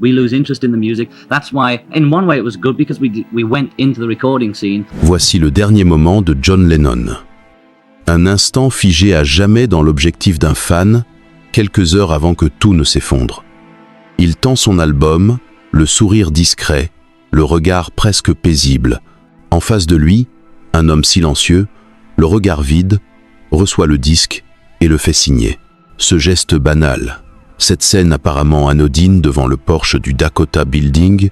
We lose interest in the music. That's why, in one way, it was good because we went into the recording scene. Voici le dernier moment de John Lennon. Un instant figé à jamais dans l'objectif d'un fan, quelques heures avant que tout ne s'effondre. Il tend son album, le sourire discret, le regard presque paisible. En face de lui, un homme silencieux, le regard vide, reçoit le disque et le fait signer. Ce geste banal, cette scène apparemment anodine devant le porche du Dakota Building,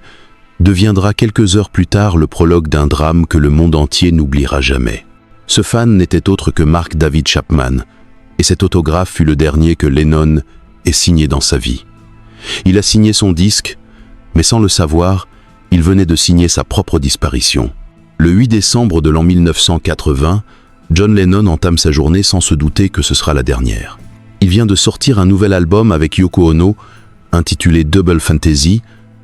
deviendra quelques heures plus tard le prologue d'un drame que le monde entier n'oubliera jamais. Ce fan n'était autre que Mark David Chapman, et cet autographe fut le dernier que Lennon ait signé dans sa vie. Il a signé son disque, mais sans le savoir, il venait de signer sa propre disparition. Le 8 décembre de l'an 1980, John Lennon entame sa journée sans se douter que ce sera la dernière. Il vient de sortir un nouvel album avec Yoko Ono, intitulé Double Fantasy,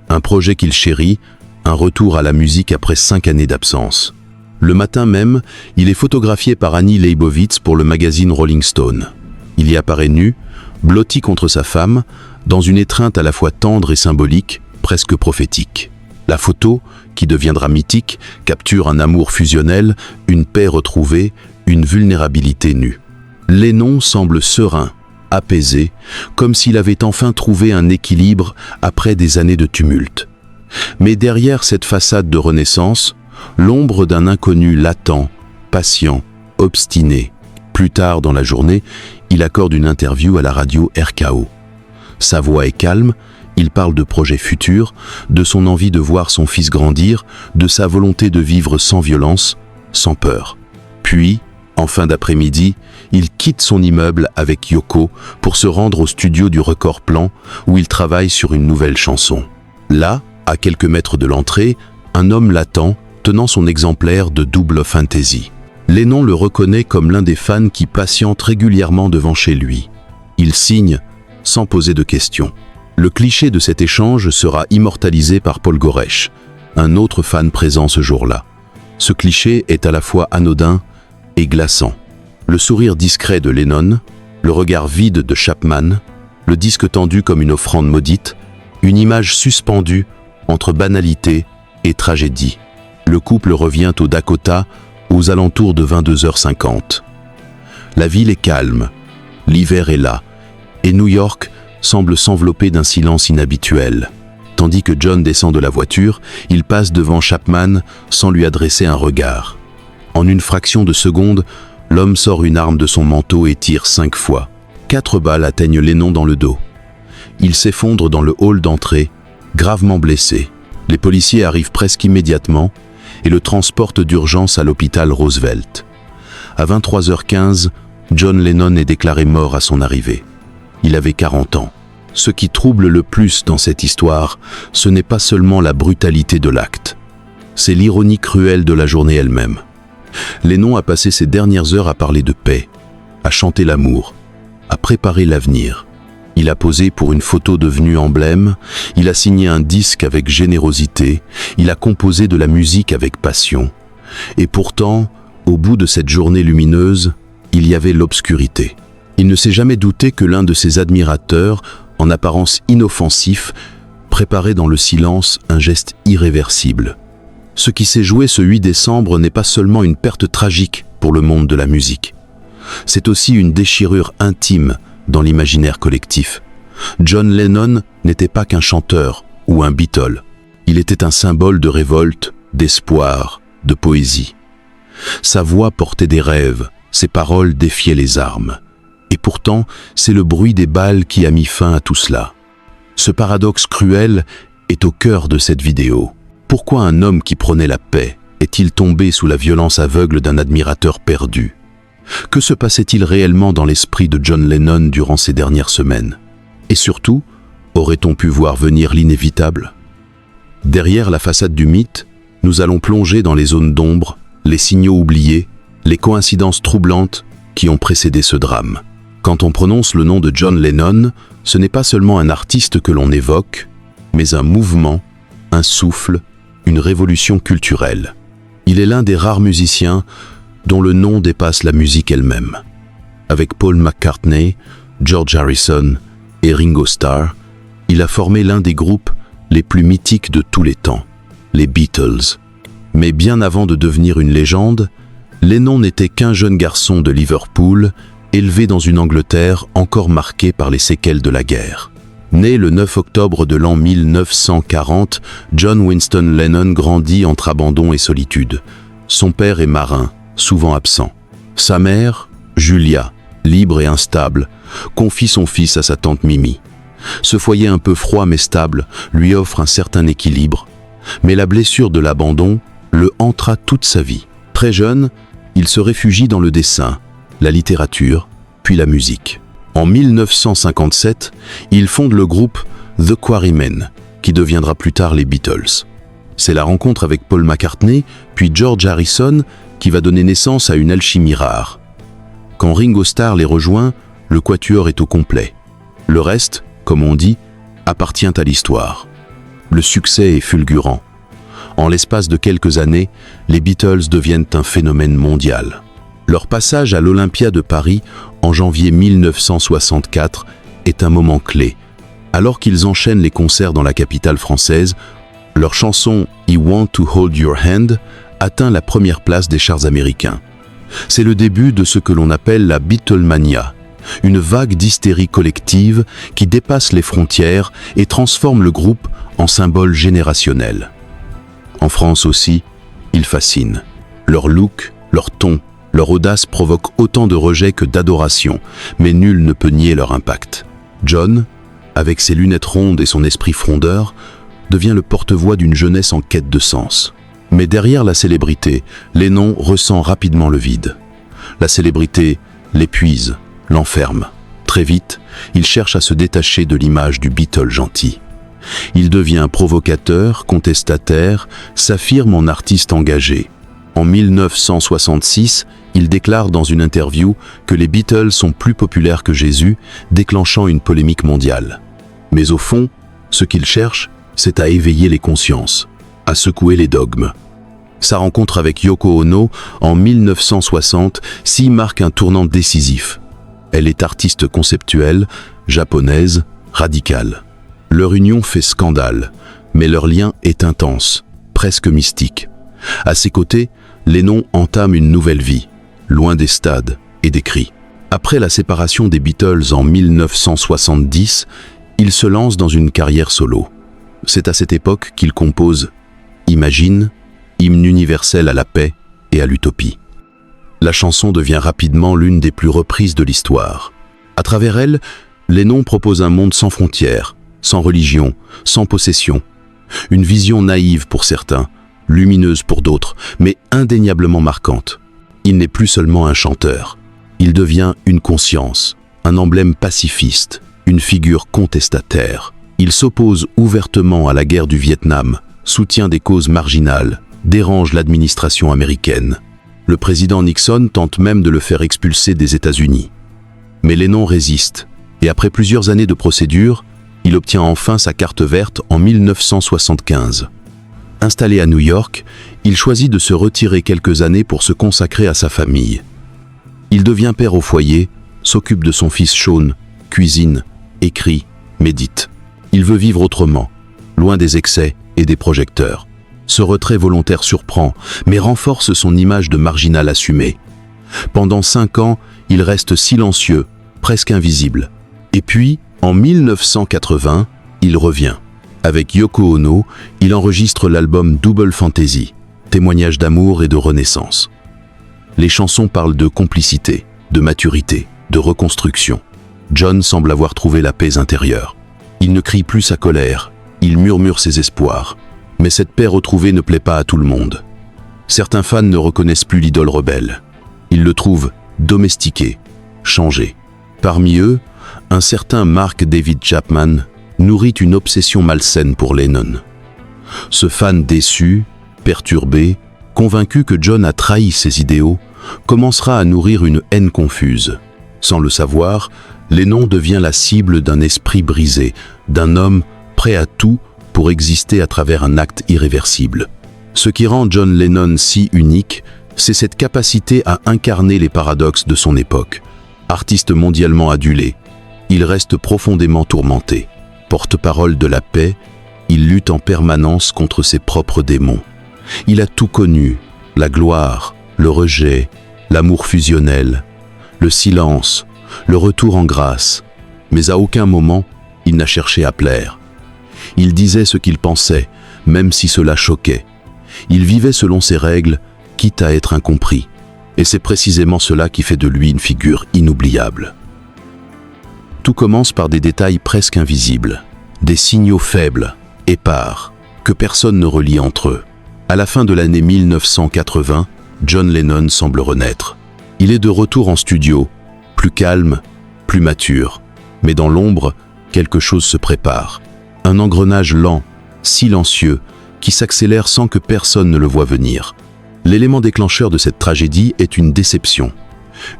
un projet qu'il chérit, un retour à la musique après 5 années d'absence. Le matin même, il est photographié par Annie Leibovitz pour le magazine Rolling Stone. Il y apparaît nu, blotti contre sa femme, dans une étreinte à la fois tendre et symbolique, presque prophétique. La photo, qui deviendra mythique, capture un amour fusionnel, une paix retrouvée, une vulnérabilité nue. Lennon semble serein, apaisé, comme s'il avait enfin trouvé un équilibre après des années de tumulte. Mais derrière cette façade de renaissance, l'ombre d'un inconnu latent, patient, obstiné. Plus tard dans la journée, il accorde une interview à la radio RKO. Sa voix est calme, il parle de projets futurs, de son envie de voir son fils grandir, de sa volonté de vivre sans violence, sans peur. Puis, en fin d'après-midi, il quitte son immeuble avec Yoko pour se rendre au studio du Record Plan où il travaille sur une nouvelle chanson. Là, à quelques mètres de l'entrée, un homme l'attend, tenant son exemplaire de Double Fantasy. Lennon le reconnaît comme l'un des fans qui patientent régulièrement devant chez lui. Il signe sans poser de questions. Le cliché de cet échange sera immortalisé par Paul Goresh, un autre fan présent ce jour-là. Ce cliché est à la fois anodin et glaçant. Le sourire discret de Lennon, le regard vide de Chapman, le disque tendu comme une offrande maudite, une image suspendue entre banalité et tragédie. Le couple revient au Dakota aux alentours de 22h50. La ville est calme, l'hiver est là, et New York semble s'envelopper d'un silence inhabituel. Tandis que John descend de la voiture, il passe devant Chapman sans lui adresser un regard. En une fraction de seconde, l'homme sort une arme de son manteau et tire 5 fois. 4 balles atteignent Lennon dans le dos. Il s'effondre dans le hall d'entrée, gravement blessé. Les policiers arrivent presque immédiatement et le transportent d'urgence à l'hôpital Roosevelt. À 23h15, John Lennon est déclaré mort à son arrivée. Il avait 40 ans. Ce qui trouble le plus dans cette histoire, ce n'est pas seulement la brutalité de l'acte. C'est l'ironie cruelle de la journée elle-même. Lennon a passé ses dernières heures à parler de paix, à chanter l'amour, à préparer l'avenir. Il a posé pour une photo devenue emblème, il a signé un disque avec générosité, il a composé de la musique avec passion. Et pourtant, au bout de cette journée lumineuse, il y avait l'obscurité. Il ne s'est jamais douté que l'un de ses admirateurs, en apparence inoffensif, préparait dans le silence un geste irréversible. Ce qui s'est joué ce 8 décembre n'est pas seulement une perte tragique pour le monde de la musique. C'est aussi une déchirure intime dans l'imaginaire collectif. John Lennon n'était pas qu'un chanteur ou un Beatle. Il était un symbole de révolte, d'espoir, de poésie. Sa voix portait des rêves, ses paroles défiaient les armes. Et pourtant, c'est le bruit des balles qui a mis fin à tout cela. Ce paradoxe cruel est au cœur de cette vidéo. Pourquoi un homme qui prônait la paix est-il tombé sous la violence aveugle d'un admirateur perdu? Que se passait-il réellement dans l'esprit de John Lennon durant ces dernières semaines? Et surtout, aurait-on pu voir venir l'inévitable? Derrière la façade du mythe, nous allons plonger dans les zones d'ombre, les signaux oubliés, les coïncidences troublantes qui ont précédé ce drame. Quand on prononce le nom de John Lennon, ce n'est pas seulement un artiste que l'on évoque, mais un mouvement, un souffle, une révolution culturelle. Il est l'un des rares musiciens dont le nom dépasse la musique elle-même. Avec Paul McCartney, George Harrison et Ringo Starr, il a formé l'un des groupes les plus mythiques de tous les temps, les Beatles. Mais bien avant de devenir une légende, Lennon n'était qu'un jeune garçon de Liverpool, élevé dans une Angleterre encore marquée par les séquelles de la guerre. Né le 9 octobre de l'an 1940, John Winston Lennon grandit entre abandon et solitude. Son père est marin, souvent absent. Sa mère, Julia, libre et instable, confie son fils à sa tante Mimi. Ce foyer un peu froid mais stable lui offre un certain équilibre, mais la blessure de l'abandon le hantera toute sa vie. Très jeune, il se réfugie dans le dessin, la littérature, puis la musique. En 1957, il fonde le groupe The Quarrymen, qui deviendra plus tard les Beatles. C'est la rencontre avec Paul McCartney, puis George Harrison, qui va donner naissance à une alchimie rare. Quand Ringo Starr les rejoint, le quatuor est au complet. Le reste, comme on dit, appartient à l'histoire. Le succès est fulgurant. En l'espace de quelques années, les Beatles deviennent un phénomène mondial. Leur passage à l'Olympia de Paris en janvier 1964 est un moment clé. Alors qu'ils enchaînent les concerts dans la capitale française, leur chanson « I Want to Hold Your Hand » atteint la première place des charts américains. C'est le début de ce que l'on appelle la Beatlemania, une vague d'hystérie collective qui dépasse les frontières et transforme le groupe en symbole générationnel. En France aussi, ils fascinent. Leur look, leur ton, leur audace provoquent autant de rejet que d'adoration, mais nul ne peut nier leur impact. John, avec ses lunettes rondes et son esprit frondeur, devient le porte-voix d'une jeunesse en quête de sens. Mais derrière la célébrité, Lennon ressent rapidement le vide. La célébrité l'épuise, l'enferme. Très vite, il cherche à se détacher de l'image du Beatle gentil. Il devient provocateur, contestataire, s'affirme en artiste engagé. En 1966, il déclare dans une interview que les Beatles sont plus populaires que Jésus, déclenchant une polémique mondiale. Mais au fond, ce qu'il cherche, c'est à éveiller les consciences, à secouer les dogmes. Sa rencontre avec Yoko Ono en 1960 s'y marque un tournant décisif. Elle est artiste conceptuelle, japonaise, radicale. Leur union fait scandale, mais leur lien est intense, presque mystique. À ses côtés, Lennon entame une nouvelle vie, loin des stades et des cris. Après la séparation des Beatles en 1970, il se lance dans une carrière solo. C'est à cette époque qu'il compose Imagine, hymne universel à la paix et à l'utopie. La chanson devient rapidement l'une des plus reprises de l'histoire. À travers elle, Lennon propose un monde sans frontières, sans religion, sans possession. Une vision naïve pour certains, lumineuse pour d'autres, mais indéniablement marquante. Il n'est plus seulement un chanteur. Il devient une conscience, un emblème pacifiste, une figure contestataire. Il s'oppose ouvertement à la guerre du Vietnam, soutient des causes marginales, dérange l'administration américaine. Le président Nixon tente même de le faire expulser des États-Unis. Mais Lennon résiste, et après plusieurs années de procédure, il obtient enfin sa carte verte en 1975. Installé à New York, il choisit de se retirer quelques années pour se consacrer à sa famille. Il devient père au foyer, s'occupe de son fils Sean, cuisine, écrit, médite. Il veut vivre autrement, loin des excès et des projecteurs. Ce retrait volontaire surprend, mais renforce son image de marginal assumé. Pendant 5 ans, il reste silencieux, presque invisible. Et puis, en 1980, il revient. Avec Yoko Ono, il enregistre l'album Double Fantasy, témoignage d'amour et de renaissance. Les chansons parlent de complicité, de maturité, de reconstruction. John semble avoir trouvé la paix intérieure. Il ne crie plus sa colère, il murmure ses espoirs. Mais cette paix retrouvée ne plaît pas à tout le monde. Certains fans ne reconnaissent plus l'idole rebelle. Ils le trouvent domestiqué, changé. Parmi eux, un certain Mark David Chapman nourrit une obsession malsaine pour Lennon. Ce fan déçu, perturbé, convaincu que John a trahi ses idéaux, commencera à nourrir une haine confuse. Sans le savoir, Lennon devient la cible d'un esprit brisé, d'un homme prêt à tout pour exister à travers un acte irréversible. Ce qui rend John Lennon si unique, c'est cette capacité à incarner les paradoxes de son époque. Artiste mondialement adulé, il reste profondément tourmenté. Porte-parole de la paix, Il lutte en permanence contre ses propres démons. Il a tout connu, la gloire, le rejet, l'amour fusionnel, le silence, le retour en grâce. Mais à aucun moment, il n'a cherché à plaire. Il disait ce qu'il pensait, même si cela choquait. Il vivait selon ses règles, quitte à être incompris. Et c'est précisément cela qui fait de lui une figure inoubliable. Tout commence par des détails presque invisibles, des signaux faibles, épars, que personne ne relie entre eux. À la fin de l'année 1980, John Lennon semble renaître. Il est de retour en studio, plus calme, plus mature. Mais dans l'ombre, quelque chose se prépare. Un engrenage lent, silencieux, qui s'accélère sans que personne ne le voie venir. L'élément déclencheur de cette tragédie est une déception.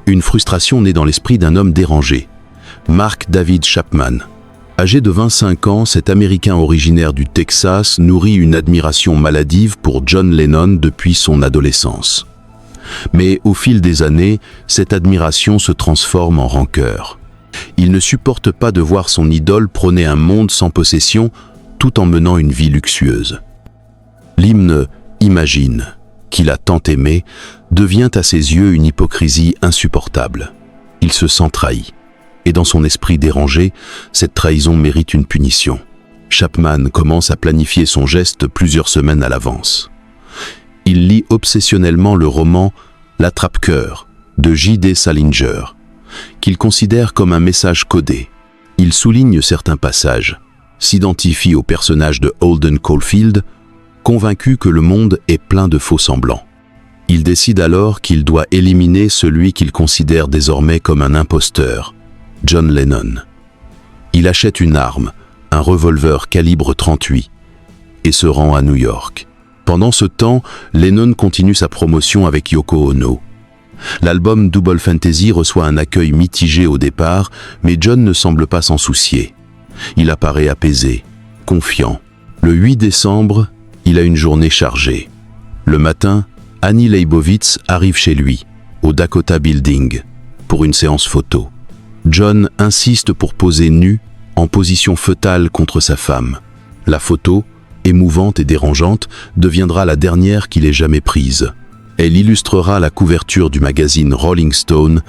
Une frustration née dans l'esprit d'un homme dérangé. Mark David Chapman. Âgé de 25 ans, cet Américain originaire du Texas nourrit une admiration maladive pour John Lennon depuis son adolescence. Mais au fil des années, cette admiration se transforme en rancœur. Il ne supporte pas de voir son idole prôner un monde sans possession tout en menant une vie luxueuse. L'hymne « Imagine », qu'il a tant aimé, devient à ses yeux une hypocrisie insupportable. Il se sent trahi. Et dans son esprit dérangé, cette trahison mérite une punition. Chapman commence à planifier son geste plusieurs semaines à l'avance. Il lit obsessionnellement le roman « L'attrape-cœur » de J.D. Salinger, qu'il considère comme un message codé. Il souligne certains passages, s'identifie au personnage de Holden Caulfield, convaincu que le monde est plein de faux-semblants. Il décide alors qu'il doit éliminer celui qu'il considère désormais comme un imposteur, John Lennon. Il achète une arme, un revolver calibre 38, et se rend à New York. Pendant ce temps, Lennon continue sa promotion avec Yoko Ono. L'album Double Fantasy reçoit un accueil mitigé au départ, mais John ne semble pas s'en soucier. Il apparaît apaisé, confiant. Le 8 décembre, il a une journée chargée. Le matin, Annie Leibovitz arrive chez lui, au Dakota Building, pour une séance photo. John insiste pour poser nu, en position fœtale contre sa femme. La photo, émouvante et dérangeante, deviendra la dernière qu'il ait jamais prise. Elle illustrera la couverture du magazine Rolling Stone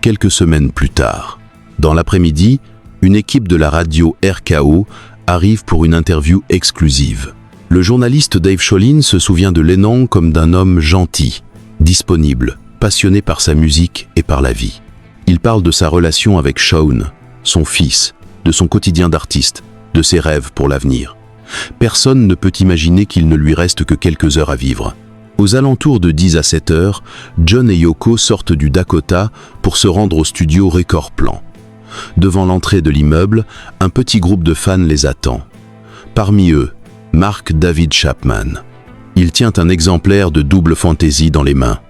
quelques semaines plus tard. Dans l'après-midi, une équipe de la radio RKO arrive pour une interview exclusive. Le journaliste Dave Cholin se souvient de Lennon comme d'un homme gentil, disponible, passionné par sa musique et par la vie. Il parle de sa relation avec Shaun, son fils, de son quotidien d'artiste, de ses rêves pour l'avenir. Personne ne peut imaginer qu'il ne lui reste que quelques heures à vivre. Aux alentours de 10 à 7 heures, John et Yoko sortent du Dakota pour se rendre au studio Record Plan. Devant l'entrée de l'immeuble, un petit groupe de fans les attend. Parmi eux, Mark David Chapman. Il tient un exemplaire de Double Fantasy dans les mains.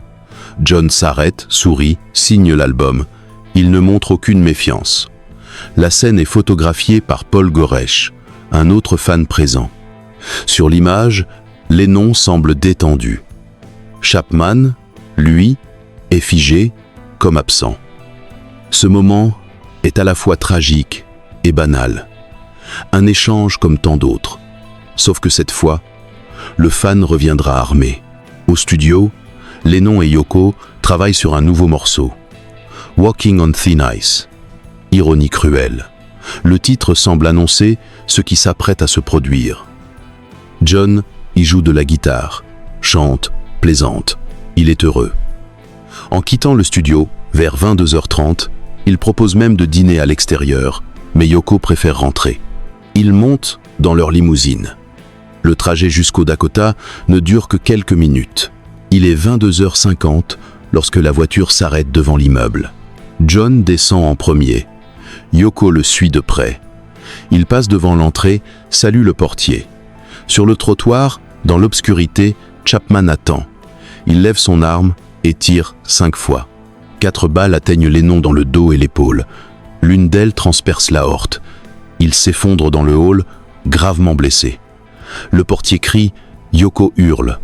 John s'arrête, sourit, signe l'album. Il ne montre aucune méfiance. La scène est photographiée par Paul Goresh, un autre fan présent. Sur l'image, Lennon semble détendu. Chapman, lui, est figé, comme absent. Ce moment est à la fois tragique et banal. Un échange comme tant d'autres. Sauf que cette fois, le fan reviendra armé. Au studio, Lennon et Yoko travaillent sur un nouveau morceau. Walking on Thin Ice. Ironie cruelle. Le titre semble annoncer ce qui s'apprête à se produire. John y joue de la guitare, chante, plaisante. Il est heureux. En quittant le studio, vers 22h30, il propose même de dîner à l'extérieur, mais Yoko préfère rentrer. Ils montent dans leur limousine. Le trajet jusqu'au Dakota ne dure que quelques minutes. Il est 22h50 lorsque la voiture s'arrête devant l'immeuble. John descend en premier. Yoko le suit de près. Il passe devant l'entrée, salue le portier. Sur le trottoir, dans l'obscurité, Chapman attend. Il lève son arme et tire 5 fois. 4 balles atteignent Lennon dans le dos et l'épaule. L'une d'elles transperce l'aorte. Il s'effondre dans le hall, gravement blessé. Le portier crie, Yoko hurle.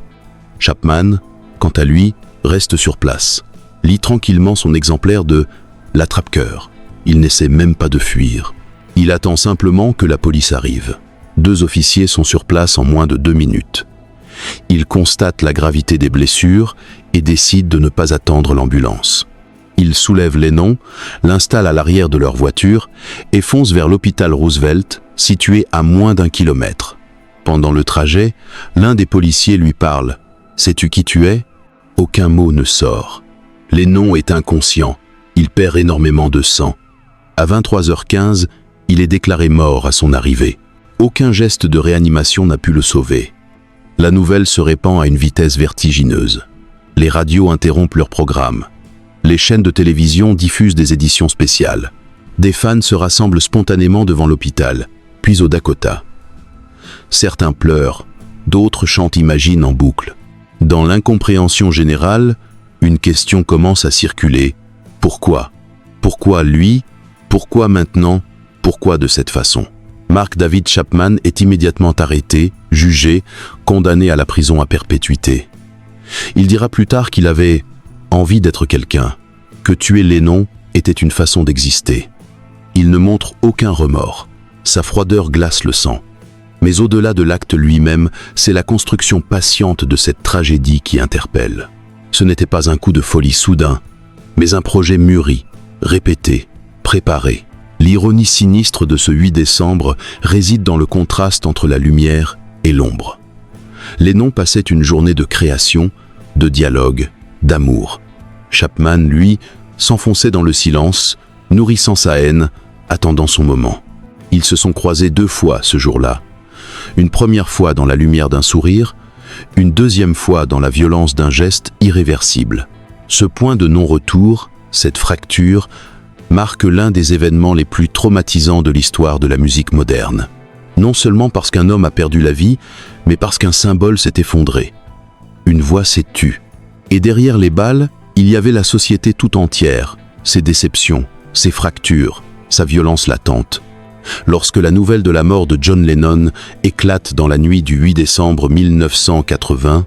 Chapman, quant à lui, reste sur place. Lit tranquillement son exemplaire de L'attrape-cœur. Il n'essaie même pas de fuir. Il attend simplement que la police arrive. 2 officiers sont sur place en moins de 2 minutes. Ils constatent la gravité des blessures et décident de ne pas attendre l'ambulance. Ils soulèvent Lennon, l'installent à l'arrière de leur voiture et foncent vers l'hôpital Roosevelt, situé à moins d'1 kilomètre. Pendant le trajet, l'un des policiers lui parle. « Sais-tu qui tu es ?» Aucun mot ne sort. Lennon est inconscient. Il perd énormément de sang. À 23h15, il est déclaré mort à son arrivée. Aucun geste de réanimation n'a pu le sauver. La nouvelle se répand à une vitesse vertigineuse. Les radios interrompent leur programme. Les chaînes de télévision diffusent des éditions spéciales. Des fans se rassemblent spontanément devant l'hôpital, puis au Dakota. Certains pleurent, d'autres chantent Imagine en boucle. Dans l'incompréhension générale, une question commence à circuler. Pourquoi ? Pourquoi lui ? Pourquoi maintenant ? Pourquoi de cette façon ? Mark David Chapman est immédiatement arrêté, jugé, condamné à la prison à perpétuité. Il dira plus tard qu'il avait envie d'être quelqu'un, que tuer Lennon était une façon d'exister. Il ne montre aucun remords. Sa froideur glace le sang. Mais au-delà de l'acte lui-même, c'est la construction patiente de cette tragédie qui interpelle. Ce n'était pas un coup de folie soudain, mais un projet mûri, répété, préparé. L'ironie sinistre de ce 8 décembre réside dans le contraste entre la lumière et l'ombre. Lennon passait une journée de création, de dialogue, d'amour. Chapman, lui, s'enfonçait dans le silence, nourrissant sa haine, attendant son moment. Ils se sont croisés 2 fois ce jour-là. Une première fois dans la lumière d'un sourire, une deuxième fois dans la violence d'un geste irréversible. Ce point de non-retour, cette fracture, marque l'un des événements les plus traumatisants de l'histoire de la musique moderne. Non seulement parce qu'un homme a perdu la vie, mais parce qu'un symbole s'est effondré. Une voix s'est tue. Et derrière les balles, il y avait la société tout entière, ses déceptions, ses fractures, sa violence latente. Lorsque la nouvelle de la mort de John Lennon éclate dans la nuit du 8 décembre 1980,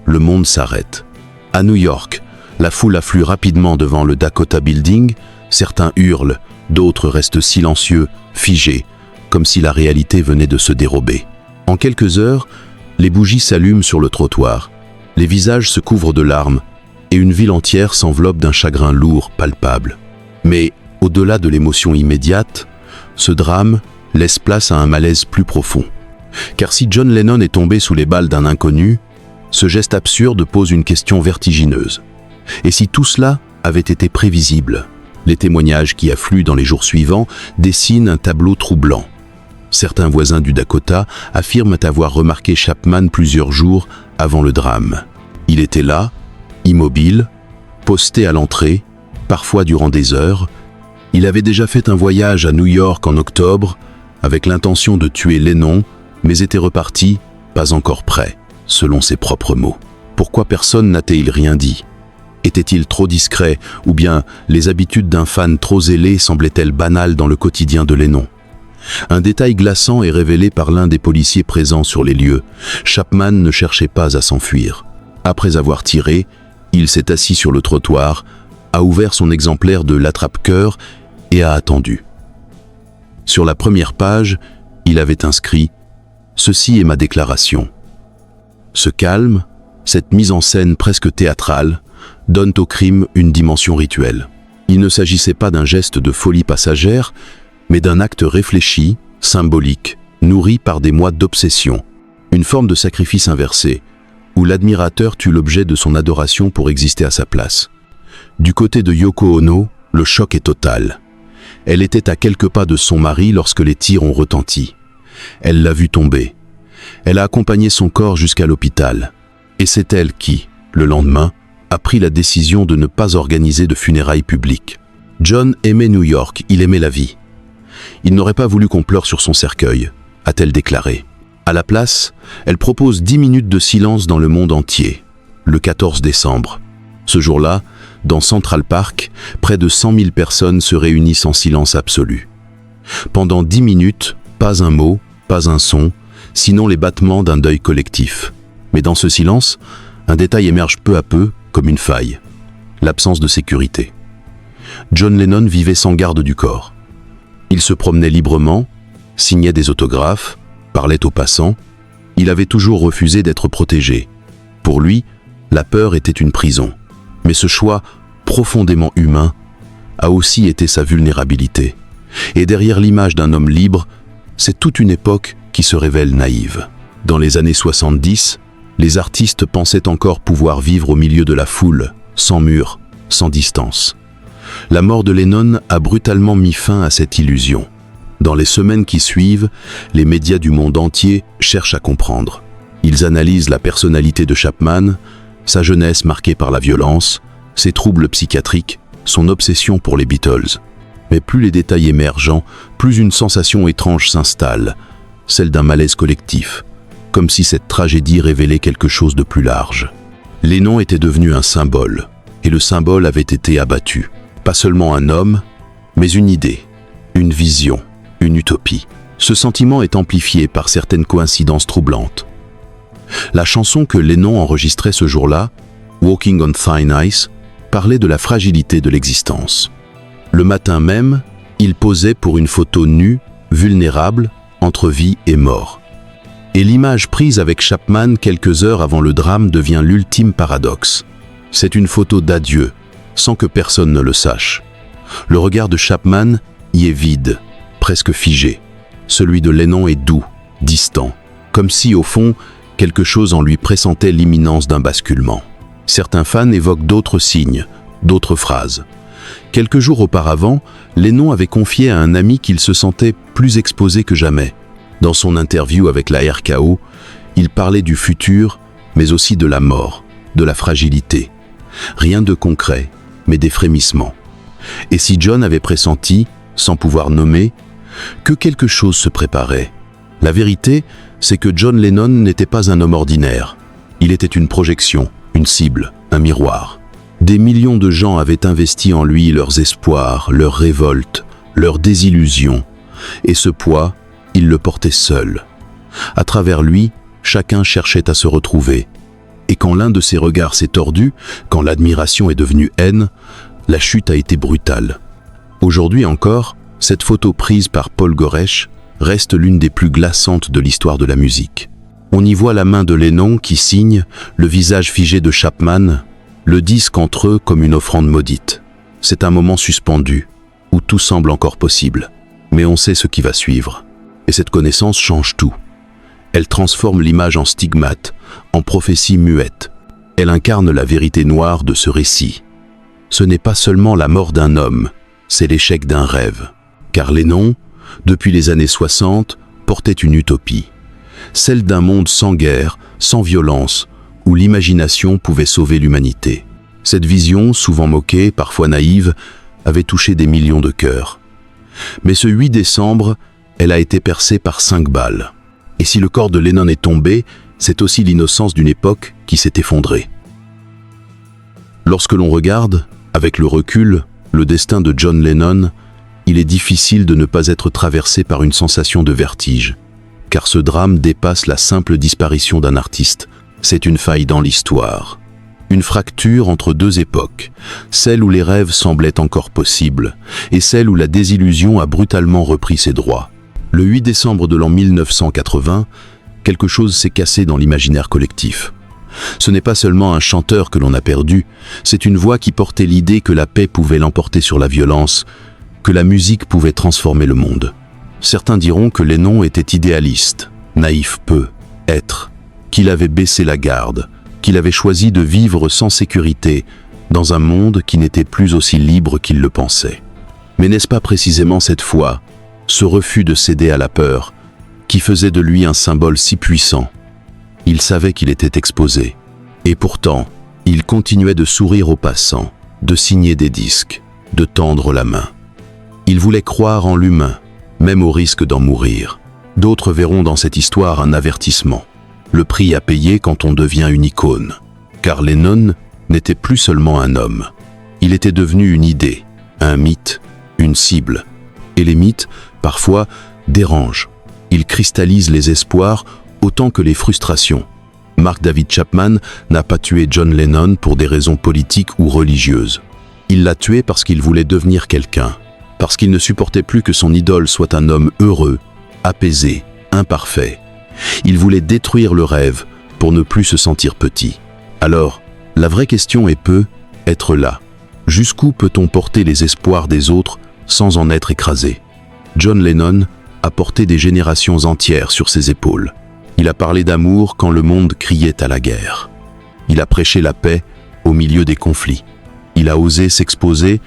le monde s'arrête. À New York, la foule afflue rapidement devant le Dakota Building, certains hurlent, d'autres restent silencieux, figés, comme si la réalité venait de se dérober. En quelques heures, les bougies s'allument sur le trottoir, les visages se couvrent de larmes et une ville entière s'enveloppe d'un chagrin lourd, palpable. Mais, au-delà de l'émotion immédiate, ce drame laisse place à un malaise plus profond. Car si John Lennon est tombé sous les balles d'un inconnu, ce geste absurde pose une question vertigineuse. Et si tout cela avait été prévisible ? Les témoignages qui affluent dans les jours suivants dessinent un tableau troublant. Certains voisins du Dakota affirment avoir remarqué Chapman plusieurs jours avant le drame. Il était là, immobile, posté à l'entrée, parfois durant des heures. Il avait déjà fait un voyage à New York en octobre, avec l'intention de tuer Lennon, mais était reparti, pas encore prêt, selon ses propres mots. Pourquoi personne n'a-t-il rien dit ? Était-il trop discret, ou bien les habitudes d'un fan trop zélé semblaient-elles banales dans le quotidien de Lennon ? Un détail glaçant est révélé par l'un des policiers présents sur les lieux. Chapman ne cherchait pas à s'enfuir. Après avoir tiré, il s'est assis sur le trottoir, a ouvert son exemplaire de l'attrape-cœur et a attendu. Sur la première page, il avait inscrit « Ceci est ma déclaration ». Ce calme, cette mise en scène presque théâtrale, donnent au crime une dimension rituelle. Il ne s'agissait pas d'un geste de folie passagère, mais d'un acte réfléchi, symbolique, nourri par des mois d'obsession. Une forme de sacrifice inversé, où l'admirateur tue l'objet de son adoration pour exister à sa place. Du côté de Yoko Ono, le choc est total. Elle était à quelques pas de son mari lorsque les tirs ont retenti. Elle l'a vu tomber. Elle a accompagné son corps jusqu'à l'hôpital. Et c'est elle qui, le lendemain, a pris la décision de ne pas organiser de funérailles publiques. John aimait New York, il aimait la vie. Il n'aurait pas voulu qu'on pleure sur son cercueil, a-t-elle déclaré. À la place, elle propose 10 minutes de silence dans le monde entier, le 14 décembre. Ce jour-là, dans Central Park, près de 100 000 personnes se réunissent en silence absolu. Pendant 10 minutes, pas un mot, pas un son, sinon les battements d'un deuil collectif. Mais dans ce silence, un détail émerge peu à peu, comme une faille. L'absence de sécurité. John Lennon vivait sans garde du corps. Il se promenait librement, signait des autographes, parlait aux passants, il avait toujours refusé d'être protégé. Pour lui, la peur était une prison. Mais ce choix, profondément humain, a aussi été sa vulnérabilité. Et derrière l'image d'un homme libre, c'est toute une époque qui se révèle naïve. Dans les années 70, les artistes pensaient encore pouvoir vivre au milieu de la foule, sans mur, sans distance. La mort de Lennon a brutalement mis fin à cette illusion. Dans les semaines qui suivent, les médias du monde entier cherchent à comprendre. Ils analysent la personnalité de Chapman, sa jeunesse marquée par la violence, ses troubles psychiatriques, son obsession pour les Beatles. Mais plus les détails émergent, plus une sensation étrange s'installe, celle d'un malaise collectif, comme si cette tragédie révélait quelque chose de plus large. Lennon était devenu un symbole, et le symbole avait été abattu. Pas seulement un homme, mais une idée, une vision, une utopie. Ce sentiment est amplifié par certaines coïncidences troublantes. La chanson que Lennon enregistrait ce jour-là, Walking on Thin Ice, parlait de la fragilité de l'existence. Le matin même, il posait pour une photo nue, vulnérable, entre vie et mort. Et l'image prise avec Chapman quelques heures avant le drame devient l'ultime paradoxe. C'est une photo d'adieu, sans que personne ne le sache. Le regard de Chapman y est vide, presque figé. Celui de Lennon est doux, distant, comme si, au fond, quelque chose en lui pressentait l'imminence d'un basculement. Certains fans évoquent d'autres signes, d'autres phrases. Quelques jours auparavant, Lennon avait confié à un ami qu'il se sentait plus exposé que jamais. Dans son interview avec la RKO, il parlait du futur, mais aussi de la mort, de la fragilité. Rien de concret, mais des frémissements. Et si John avait pressenti, sans pouvoir nommer, que quelque chose se préparait, la vérité, c'est que John Lennon n'était pas un homme ordinaire. Il était une projection, une cible, un miroir. Des millions de gens avaient investi en lui leurs espoirs, leurs révoltes, leurs désillusions. Et ce poids, il le portait seul. À travers lui, chacun cherchait à se retrouver. Et quand l'un de ses regards s'est tordu, quand l'admiration est devenue haine, la chute a été brutale. Aujourd'hui encore, cette photo prise par Paul Goresh reste l'une des plus glaçantes de l'histoire de la musique. On y voit la main de Lennon qui signe, le visage figé de Chapman, le disque entre eux comme une offrande maudite. C'est un moment suspendu, où tout semble encore possible. Mais on sait ce qui va suivre. Et cette connaissance change tout. Elle transforme l'image en stigmate, en prophétie muette. Elle incarne la vérité noire de ce récit. Ce n'est pas seulement la mort d'un homme, c'est l'échec d'un rêve. Car Lennon, depuis les années 60, portait une utopie. Celle d'un monde sans guerre, sans violence, où l'imagination pouvait sauver l'humanité. Cette vision, souvent moquée, parfois naïve, avait touché des millions de cœurs. Mais ce 8 décembre, elle a été percée par 5 balles. Et si le corps de Lennon est tombé, c'est aussi l'innocence d'une époque qui s'est effondrée. Lorsque l'on regarde, avec le recul, le destin de John Lennon, il est difficile de ne pas être traversé par une sensation de vertige. Car ce drame dépasse la simple disparition d'un artiste. C'est une faille dans l'histoire. Une fracture entre deux époques, celle où les rêves semblaient encore possibles, et celle où la désillusion a brutalement repris ses droits. Le 8 décembre de l'an 1980, quelque chose s'est cassé dans l'imaginaire collectif. Ce n'est pas seulement un chanteur que l'on a perdu, c'est une voix qui portait l'idée que la paix pouvait l'emporter sur la violence, que la musique pouvait transformer le monde. Certains diront que Lennon était idéaliste, naïf peu, être, qu'il avait baissé la garde, qu'il avait choisi de vivre sans sécurité, dans un monde qui n'était plus aussi libre qu'il le pensait. Mais n'est-ce pas précisément cette foi, ce refus de céder à la peur, qui faisait de lui un symbole si puissant? Il savait qu'il était exposé. Et pourtant, il continuait de sourire aux passants, de signer des disques, de tendre la main. Il voulait croire en l'humain, même au risque d'en mourir. D'autres verront dans cette histoire un avertissement. Le prix à payer quand on devient une icône. Car Lennon n'était plus seulement un homme. Il était devenu une idée, un mythe, une cible. Et les mythes, parfois, dérangent. Ils cristallisent les espoirs autant que les frustrations. Mark David Chapman n'a pas tué John Lennon pour des raisons politiques ou religieuses. Il l'a tué parce qu'il voulait devenir quelqu'un, parce qu'il ne supportait plus que son idole soit un homme heureux, apaisé, imparfait. Il voulait détruire le rêve pour ne plus se sentir petit. Alors, la vraie question est être là. Jusqu'où peut-on porter les espoirs des autres sans en être écrasé? John Lennon a porté des générations entières sur ses épaules. Il a parlé d'amour quand le monde criait à la guerre. Il a prêché la paix au milieu des conflits. Il a osé s'exposer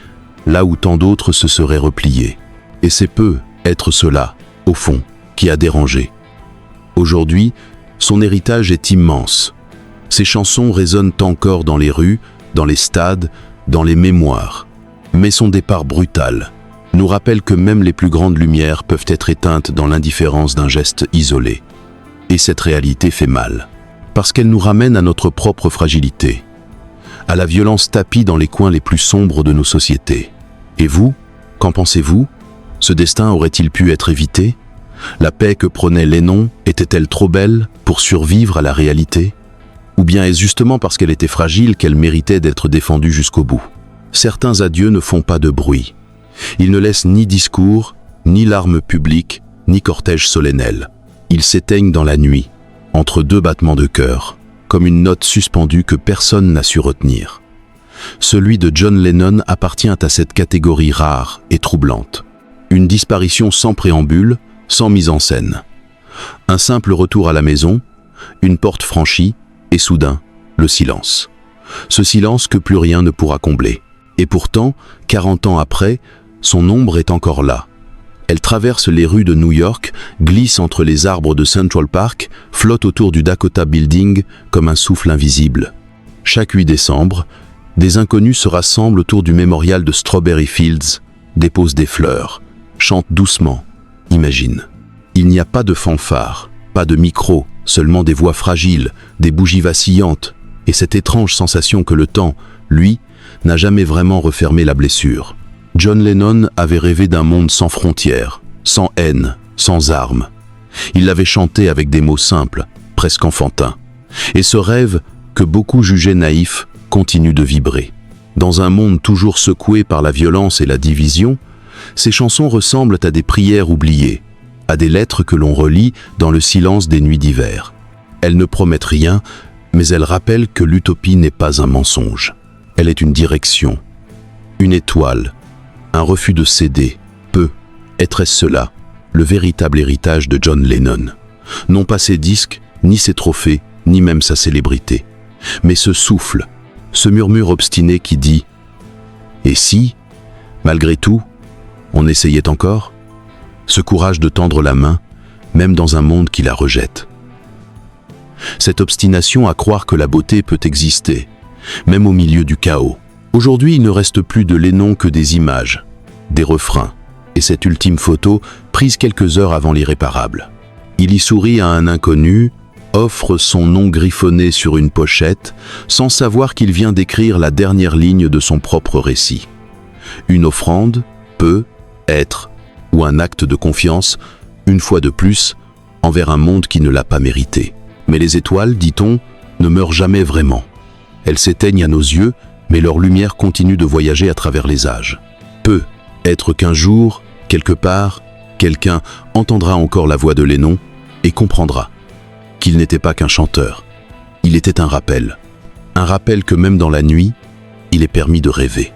là où tant d'autres se seraient repliés. Et c'est être cela, au fond, qui a dérangé. Aujourd'hui, son héritage est immense. Ses chansons résonnent encore dans les rues, dans les stades, dans les mémoires. Mais son départ brutal nous rappelle que même les plus grandes lumières peuvent être éteintes dans l'indifférence d'un geste isolé. Et cette réalité fait mal, parce qu'elle nous ramène à notre propre fragilité, à la violence tapie dans les coins les plus sombres de nos sociétés. Et vous, qu'en pensez-vous? Ce destin aurait-il pu être évité? La paix que prônait Lennon était-elle trop belle pour survivre à la réalité? Ou bien est-ce justement parce qu'elle était fragile qu'elle méritait d'être défendue jusqu'au bout? Certains adieux ne font pas de bruit. Ils ne laissent ni discours, ni larmes publiques, ni cortège solennel. Ils s'éteignent dans la nuit, entre deux battements de cœur, comme une note suspendue que personne n'a su retenir. Celui de John Lennon appartient à cette catégorie rare et troublante. Une disparition sans préambule, sans mise en scène. Un simple retour à la maison, une porte franchie, et soudain, le silence. Ce silence que plus rien ne pourra combler. Et pourtant, 40 ans après, son ombre est encore là. Elle traverse les rues de New York, glisse entre les arbres de Central Park, flotte autour du Dakota Building comme un souffle invisible. Chaque 8 décembre, des inconnus se rassemblent autour du mémorial de Strawberry Fields, déposent des fleurs, chantent doucement. Imagine. Il n'y a pas de fanfare, pas de micro, seulement des voix fragiles, des bougies vacillantes, et cette étrange sensation que le temps, lui, n'a jamais vraiment refermé la blessure. John Lennon avait rêvé d'un monde sans frontières, sans haine, sans armes. Il l'avait chanté avec des mots simples, presque enfantins. Et ce rêve, que beaucoup jugeaient naïf, continue de vibrer. Dans un monde toujours secoué par la violence et la division, ces chansons ressemblent à des prières oubliées, à des lettres que l'on relit dans le silence des nuits d'hiver. Elles ne promettent rien, mais elles rappellent que l'utopie n'est pas un mensonge. Elle est une direction, une étoile, un refus de céder. Être-ce cela, le véritable héritage de John Lennon? Non pas ses disques, ni ses trophées, ni même sa célébrité, mais ce souffle, ce murmure obstiné qui dit « Et si, malgré tout, on essayait encore ?» Ce courage de tendre la main, même dans un monde qui la rejette. Cette obstination à croire que la beauté peut exister, même au milieu du chaos. Aujourd'hui, il ne reste plus de Lennon que des images, des refrains, et cette ultime photo, prise quelques heures avant l'irréparable. Il y sourit à un inconnu, offre son nom griffonné sur une pochette, sans savoir qu'il vient d'écrire la dernière ligne de son propre récit. Une offrande, être, ou un acte de confiance, une fois de plus, envers un monde qui ne l'a pas mérité. Mais les étoiles, dit-on, ne meurent jamais vraiment. Elles s'éteignent à nos yeux, mais leur lumière continue de voyager à travers les âges. Être qu'un jour, quelque part, quelqu'un entendra encore la voix de Lennon et comprendra qu'il n'était pas qu'un chanteur. Il était un rappel que même dans la nuit, il est permis de rêver.